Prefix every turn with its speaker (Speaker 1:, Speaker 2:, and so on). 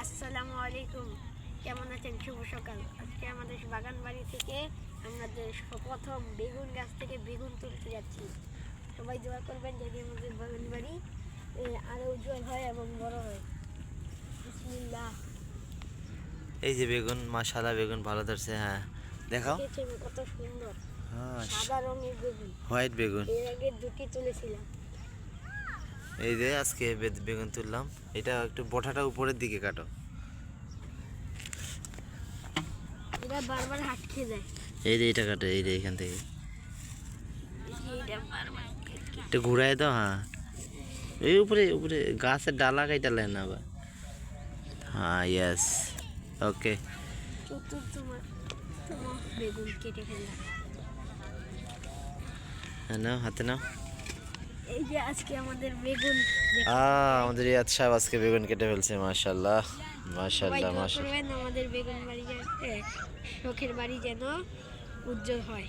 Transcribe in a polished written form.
Speaker 1: আসসালামু আলাইকুম, কেমন আছেন? শুভ সকাল। আজকে আমাদের বাগান বাড়ি থেকে আমাদের প্রথম বেগুন গাছ থেকে বেগুন তুলতে যাচ্ছি। সবাই দোয়া করবেন যদি আমাদের বাগান বাড়ি আরো উজ্জ্বল হয় এবং বড় হয়। বিসমিল্লাহ।
Speaker 2: এই যে বেগুন, মাশাআল্লাহ বেগুন ভালো ধরছে। হ্যাঁ দেখাও,
Speaker 1: দেখেছেন কত সুন্দর
Speaker 2: হ্যাঁ
Speaker 1: সাদা রঙের বেগুন।
Speaker 2: হোয়াইট বেগুন।
Speaker 1: এর আগে দুটি তুলেছিলাম।
Speaker 2: এই যে আজকে বেগুন তুললাম। এটা একটু বঠাটা উপরের দিকে কাটো।
Speaker 1: এটা বারবার হাঁটকে যায়।
Speaker 2: এই যে এটা কাটো, এই যে এখান থেকে
Speaker 1: এটা বারবার
Speaker 2: একটু ঘুরাই দাও। হ্যাঁ এই উপরে উপরে গাছের ডালা কাইটালে না আবার। হ্যাঁ ইয়েস, ওকে।
Speaker 1: তোমার বেগুন কেটে ফেললাম।
Speaker 2: হ্যাঁ নাও, হাতে নাও।
Speaker 1: এই যে আজকে আমাদের বেগুন
Speaker 2: আমাদের রিয়াদ সাহেব আজকে বেগুন কেটে ফেলছে। মাশাআল্লাহ
Speaker 1: সবাই
Speaker 2: মাশাআল্লাহ
Speaker 1: দোয়া
Speaker 2: মাশাআল্লাহ।
Speaker 1: করবেন আমাদের বেগুন বাড়ি শখের বাড়ি যেন উজ্জ্বল হয়।